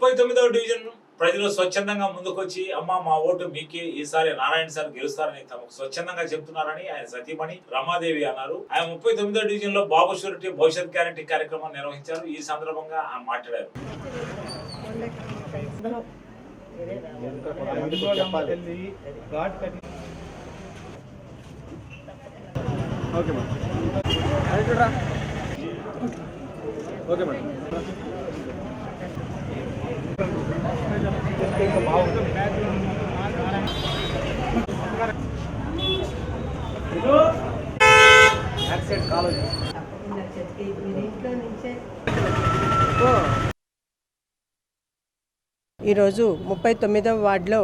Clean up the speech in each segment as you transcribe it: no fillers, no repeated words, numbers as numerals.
39వ division ప్రజలు స్వచ్ఛందంగా ముందుకొచ్చి అమ్మ మా ఓటు మీకే, ఈసారి నారాయణ సార్ గెలుస్తారని తమకు స్వచ్ఛందంగా చెప్తున్నారని ఆయన సతీమణి రమాదేవి అన్నారు. ఆయన 39వ డివిజన్ లో బాబు షూరిటీ భవిష్యత్ గ్యారంటీ కార్యక్రమం నిర్వహించారు. ఈ సందర్భంగా ఆయన మాట్లాడారు. ఈరోజు 39వ వార్డులో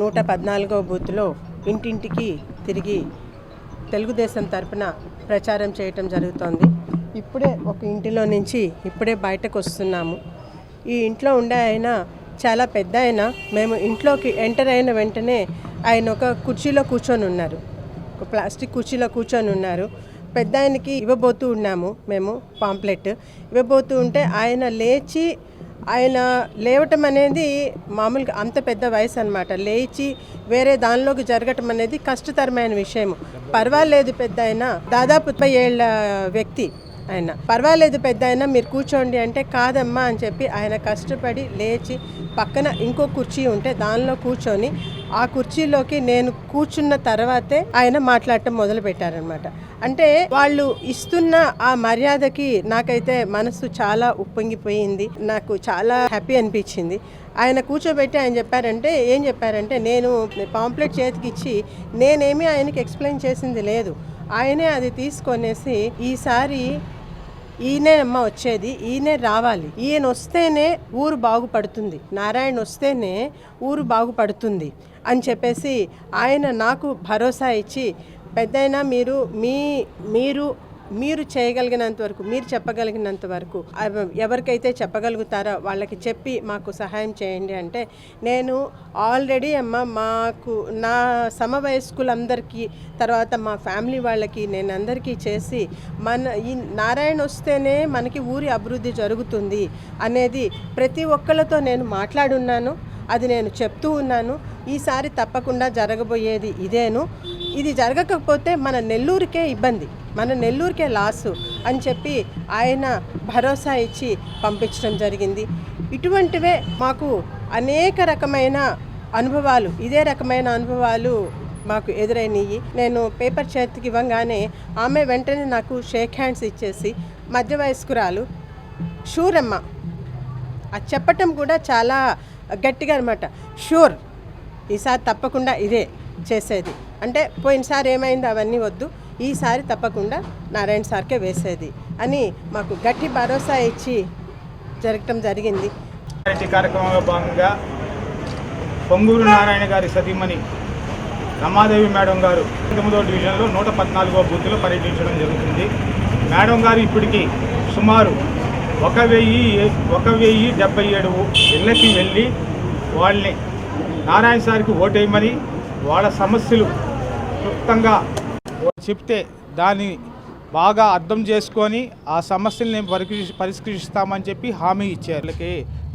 114వ బూత్లో ఇంటింటికి తిరిగి తెలుగుదేశం తరపున ప్రచారం చేయటం జరుగుతోంది. ఇప్పుడే ఒక ఇంటిలో నుంచి బయటకు వస్తున్నాము. ఈ ఇంట్లో ఉండే ఆయన చాలా పెద్ద ఆయన. మేము ఇంట్లోకి ఎంటర్ అయిన వెంటనే ఆయన ఒక కుర్చీలో కూర్చొని ఉన్నారు, ఒక ప్లాస్టిక్ కుర్చీలో కూర్చొని ఉన్నారు. పెద్ద ఆయనకి ఇవ్వబోతూ ఉన్నాము, మేము పాంప్లెట్ ఇవ్వబోతూ ఉంటే ఆయన లేచి, ఆయన లేవటం అనేది మామూలుగా అంత పెద్ద వయసు అనమాట, లేచి వేరే దానిలోకి జరగటం అనేది కష్టతరమైన విషయము. పర్వాలేదు పెద్ద ఆయన, దాదాపు 30 ఏళ్ళ వ్యక్తి ఆయన, పర్వాలేదు పెద్ద ఆయన మీరు కూర్చోండి అంటే కాదమ్మా అని చెప్పి ఆయన కష్టపడి లేచి పక్కన ఇంకో కుర్చీ ఉంటే దానిలో కూర్చొని ఆ కుర్చీలోకి నేను కూర్చున్న తర్వాతే ఆయన మాట్లాడటం మొదలు పెట్టారనమాట. అంటే వాళ్ళు ఇస్తున్న ఆ మర్యాదకి నాకైతే మనసు చాలా ఉప్పొంగిపోయింది, నాకు చాలా హ్యాపీ అనిపించింది. ఆయన కూర్చోబెట్టి ఆయన ఏం చెప్పారంటే నేను పాంప్లెట్ చేతికి ఇచ్చి నేనేమీ ఆయనకి ఎక్స్ప్లెయిన్ చేసింది లేదు, ఆయనే అది తీసుకొనేసి ఈసారి ఈయనే అమ్మ వచ్చేది, ఈయనే రావాలి, ఈయన వస్తేనే ఊరు బాగుపడుతుంది, నారాయణ వస్తేనే ఊరు బాగుపడుతుంది అని చెప్పేసి ఆయన నాకు భరోసా ఇచ్చి పెద్దయినా మీరు చేయగలిగినంత వరకు, మీరు చెప్పగలిగినంత వరకు ఎవరికైతే చెప్పగలుగుతారో వాళ్ళకి చెప్పి మాకు సహాయం చేయండి అంటే, నేను ఆల్రెడీ మాకు నా సమవయస్కులందరికీ తర్వాత మా ఫ్యామిలీ వాళ్ళకి నేను అందరికీ చేసి ఈ నారాయణ వస్తేనే మనకి ఊరి అభివృద్ధి జరుగుతుంది అనేది ప్రతి ఒక్కళ్ళతో నేను మాట్లాడున్నాను, అది నేను చెప్తూ ఉన్నాను. ఈసారి తప్పకుండా జరగబోయేది ఇదేను, ఇది జరగకపోతే మన నెల్లూరుకే ఇబ్బంది, మన నెల్లూరుకే లాసు అని చెప్పి ఆయన భరోసా ఇచ్చి పంపించడం జరిగింది. ఇటువంటివే మాకు అనేక రకమైన అనుభవాలు, ఇదే రకమైన అనుభవాలు మాకు ఎదురైనవి. నేను పేపర్ చేతికి ఇవ్వగానే ఆమె వెంటనే నాకు షేక్ హ్యాండ్స్ ఇచ్చేసి, మధ్య వయస్కురాలు షూరమ్మ అది చెప్పటం కూడా చాలా గట్టిగా అనమాట, షూర్ ఈసారి తప్పకుండా ఇదే చేసేది అంటే, పోయినసారి ఏమైంది అవన్నీ వద్దు, ఈసారి తప్పకుండా నారాయణ సార్కే వేసేది అని మాకు గట్టి భరోసా ఇచ్చి జరగటం జరిగింది. కార్యక్రమంలో భాగంగా పొంగూరు నారాయణ గారి సతీమణి రమాదేవి మేడం గారు 9వ డివిజన్లో 114వ బూత్లో పర్యటించడం జరుగుతుంది. మేడం గారు ఇప్పటికీ సుమారు 1077 ఇళ్ళకి వెళ్ళి వాళ్ళని నారాయణ సార్కి ఓటేయమని, వాళ్ళ సమస్యలు క్లుప్తంగా చెప్తే దాన్ని బాగా అర్థం చేసుకొని ఆ సమస్యల్ని పరిష్కరిస్తామని చెప్పి హామీ ఇచ్చారు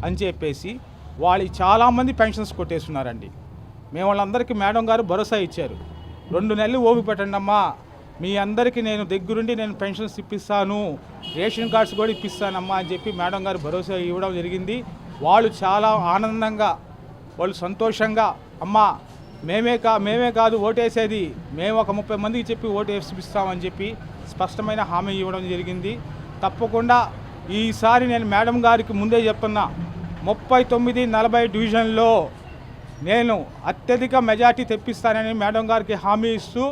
అని చెప్పేసి వాళ్ళు చాలామంది పెన్షన్స్ కొట్టేస్తున్నారండి. మేము వాళ్ళందరికీ మేడం గారు భరోసా ఇచ్చారు, 2 నెలలు ఓపిక పెట్టండి అమ్మా, మీ అందరికీ నేను దగ్గరుండి నేను పెన్షన్స్ ఇప్పిస్తాను, రేషన్ కార్డ్స్ కూడా ఇప్పిస్తానమ్మా అని చెప్పి మేడం గారు భరోసా ఇవ్వడం జరిగింది. వాళ్ళు చాలా ఆనందంగా, వాళ్ళు సంతోషంగా, అమ్మ మేమే కాదు ఓటేసేది, మేము ఒక 30 మందికి చెప్పి ఓటు వేసిస్తామని చెప్పి స్పష్టమైన హామీ ఇవ్వడం జరిగింది. తప్పకుండా ఈసారి నేను మేడం గారికి ముందే చెప్తున్నా, 39-40 డివిజన్లో నేను అత్యధిక మెజార్టీ తెప్పిస్తానని మేడం గారికి హామీ ఇస్తూ